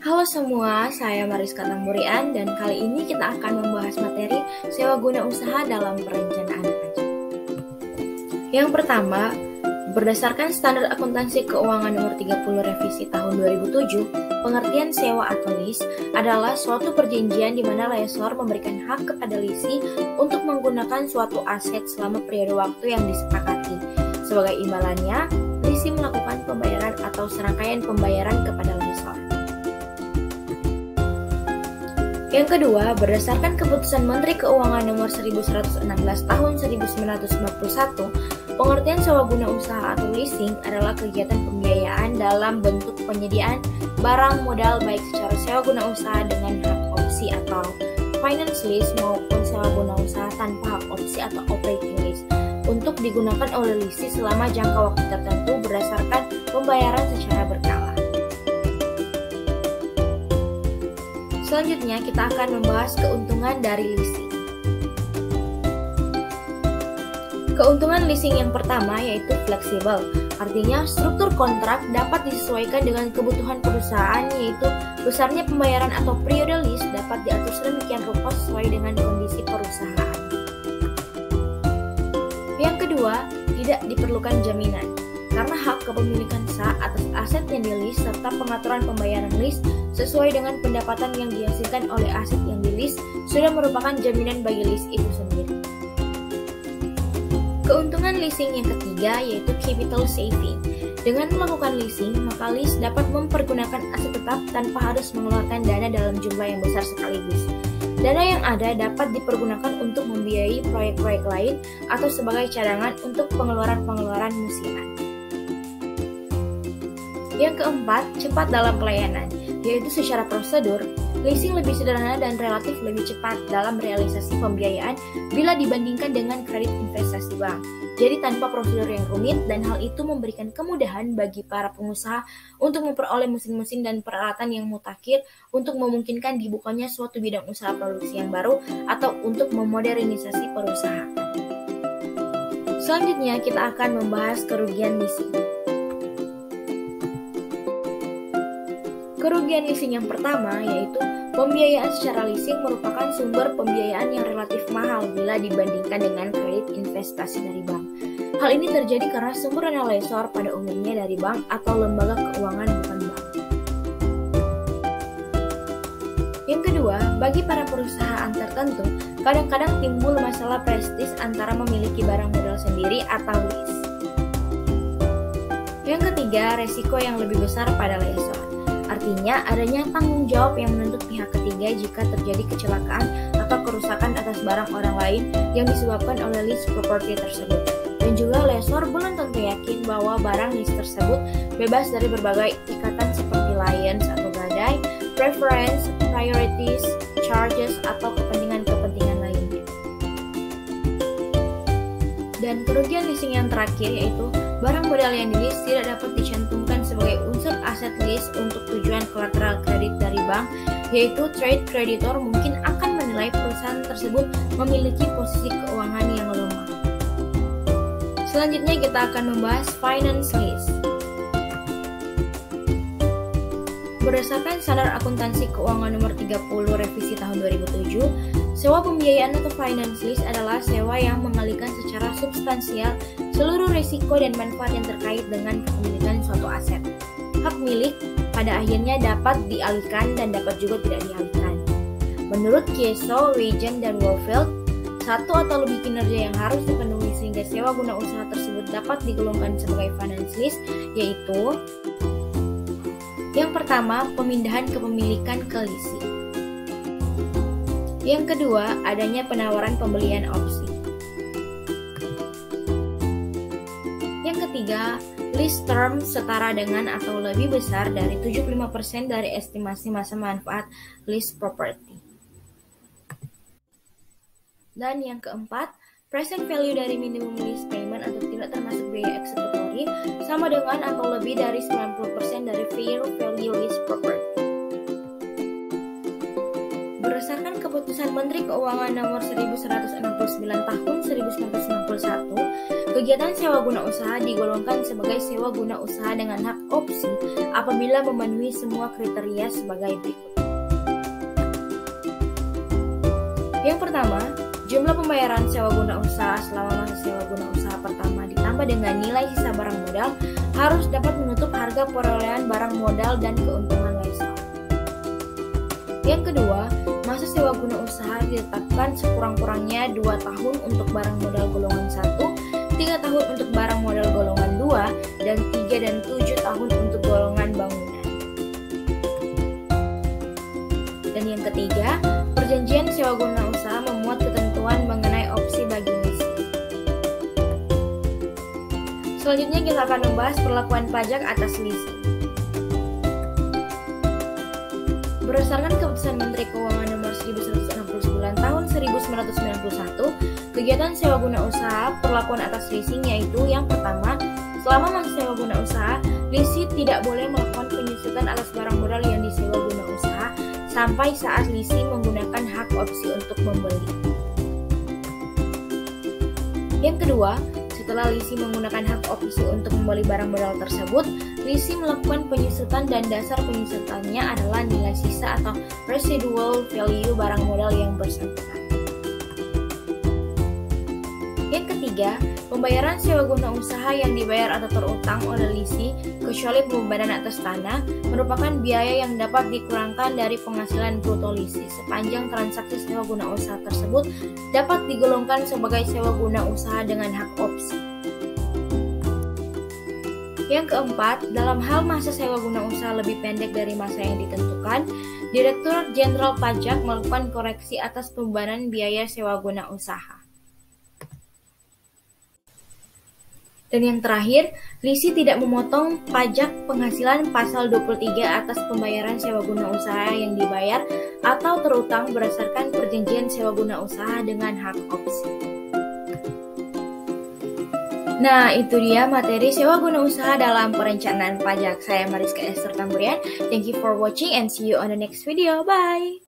Halo semua, saya Mariska Tamburian dan kali ini kita akan membahas materi sewa guna usaha dalam perencanaan pajak. Yang pertama, berdasarkan Standar Akuntansi Keuangan Nomor 30 Revisi Tahun 2007, pengertian sewa atau lease adalah suatu perjanjian di mana lessor memberikan hak kepada lessee untuk menggunakan suatu aset selama periode waktu yang disepakati. Sebagai imbalannya, lessee melakukan pembayaran atau serangkaian pembayaran kepada lessor. Yang kedua, berdasarkan Keputusan Menteri Keuangan Nomor 1116 Tahun 1991, pengertian sewa guna usaha atau leasing adalah kegiatan pembiayaan dalam bentuk penyediaan barang modal baik secara sewa guna usaha dengan hak opsi atau finance lease maupun sewa guna usaha tanpa hak opsi atau operating lease untuk digunakan oleh lessee selama jangka waktu tertentu berdasarkan pembayaran secara berkala. Selanjutnya, kita akan membahas keuntungan dari leasing. Keuntungan leasing yang pertama yaitu fleksibel, artinya struktur kontrak dapat disesuaikan dengan kebutuhan perusahaan, yaitu besarnya pembayaran atau periode lease dapat diatur sedemikian rupa sesuai dengan kondisi perusahaan. Yang kedua, tidak diperlukan jaminan, karena hak kepemilikan sah atas aset yang di-lease serta pengaturan pembayaran lease sesuai dengan pendapatan yang dihasilkan oleh aset yang di-lease sudah merupakan jaminan bagi lease itu sendiri. Keuntungan leasing yang ketiga yaitu capital saving. Dengan melakukan leasing, maka lease dapat mempergunakan aset tetap tanpa harus mengeluarkan dana dalam jumlah yang besar sekaligus. Dana yang ada dapat dipergunakan untuk membiayai proyek-proyek lain atau sebagai cadangan untuk pengeluaran-pengeluaran musiman. Yang keempat, cepat dalam pelayanan, yaitu secara prosedur, leasing lebih sederhana dan relatif lebih cepat dalam realisasi pembiayaan bila dibandingkan dengan kredit investasi bank. Jadi tanpa prosedur yang rumit, dan hal itu memberikan kemudahan bagi para pengusaha untuk memperoleh mesin-mesin dan peralatan yang mutakhir untuk memungkinkan dibukanya suatu bidang usaha produksi yang baru atau untuk memodernisasi perusahaan. Selanjutnya kita akan membahas kerugian leasing. Kerugian leasing yang pertama yaitu pembiayaan secara leasing merupakan sumber pembiayaan yang relatif mahal bila dibandingkan dengan kredit investasi dari bank. Hal ini terjadi karena sumber dana lessor pada umumnya dari bank atau lembaga keuangan bukan bank. Yang kedua, bagi para perusahaan tertentu, kadang-kadang timbul masalah prestis antara memiliki barang modal sendiri atau lease. Yang ketiga, resiko yang lebih besar pada lessor. Artinya, adanya tanggung jawab yang menuntut pihak ketiga jika terjadi kecelakaan atau kerusakan atas barang orang lain yang disebabkan oleh lease property tersebut. Dan juga lessor belum tentu yakin bahwa barang lease tersebut bebas dari berbagai ikatan seperti liens atau gadai, preference, priorities, charges, atau kepentingan-kepentingan lainnya. Dan kerugian leasing yang terakhir yaitu barang modal yang di-lease tidak dapat dicantumkan sebagai unsur aset lease untuk tujuan kolateral kredit dari bank, yaitu trade creditor mungkin akan menilai perusahaan tersebut memiliki posisi keuangan yang lemah. Selanjutnya kita akan membahas finance lease. Berdasarkan Standar Akuntansi Keuangan Nomor 30 Revisi Tahun 2007, sewa pembiayaan atau finance lease adalah sewa yang mengalihkan secara substansial seluruh risiko dan manfaat yang terkait dengan kepemilikan suatu aset. Hak milik pada akhirnya dapat dialihkan dan dapat juga tidak dialihkan. Menurut Kieso, Wegen, dan Warfield, satu atau lebih kinerja yang harus dipenuhi sehingga sewa guna usaha tersebut dapat digolongkan sebagai finance lease, yaitu yang pertama, pemindahan kepemilikan ke leasing. Yang kedua, adanya penawaran pembelian opsi. Yang ketiga, lease term setara dengan atau lebih besar dari 75% dari estimasi masa manfaat lease property. Dan yang keempat, present value dari minimum lease payment atau tidak termasuk biaya eksekutori sama dengan atau lebih dari 90% dari fair value lease property. Berdasarkan keputusan Keputusan Menteri Keuangan Nomor 1169 Tahun 1991, kegiatan sewa guna usaha digolongkan sebagai sewa guna usaha dengan hak opsi apabila memenuhi semua kriteria sebagai berikut. Yang pertama, jumlah pembayaran sewa guna usaha selama masa sewa guna usaha pertama ditambah dengan nilai sisa barang modal harus dapat menutup harga perolehan barang modal dan keuntungan lessor. Yang kedua, masa sewa guna usaha ditetapkan sekurang-kurangnya 2 tahun untuk barang modal golongan 1, 3 tahun untuk barang modal golongan 2, dan 3 dan 7 tahun untuk golongan bangunan. Dan yang ketiga, perjanjian sewa guna usaha memuat ketentuan mengenai opsi bagi leasing. Selanjutnya kita akan membahas perlakuan pajak atas leasing. Berdasarkan Keputusan Menteri Keuangan Nomor 1169 Tahun 1991, kegiatan sewa guna usaha perlakuan atas leasing yaitu yang pertama, selama masa sewa guna usaha, lessee tidak boleh melakukan penyusutan atas barang modal yang disewa guna usaha sampai saat lessee menggunakan hak opsi untuk membeli. Yang kedua, setelah lessee menggunakan hak opsi untuk membeli barang modal tersebut, lessee melakukan penyusutan dan dasar penyusutannya adalah nilai sisa atau residual value barang modal yang bersangkutan. Yang ketiga, pembayaran sewa guna usaha yang dibayar atau terutang oleh lessee kecuali pembebanan atas tanah merupakan biaya yang dapat dikurangkan dari penghasilan bruto lessee sepanjang transaksi sewa guna usaha tersebut dapat digolongkan sebagai sewa guna usaha dengan hak opsi. Yang keempat, dalam hal masa sewa guna usaha lebih pendek dari masa yang ditentukan, Direktur Jenderal Pajak melakukan koreksi atas pembebanan biaya sewa guna usaha. Dan yang terakhir, lessee tidak memotong pajak penghasilan pasal 23 atas pembayaran sewa guna usaha yang dibayar atau terutang berdasarkan perjanjian sewa guna usaha dengan hak opsi. Nah, itu dia materi sewa guna usaha dalam perencanaan pajak. Saya Mariska Esther Tamburian. Thank you for watching and see you on the next video. Bye!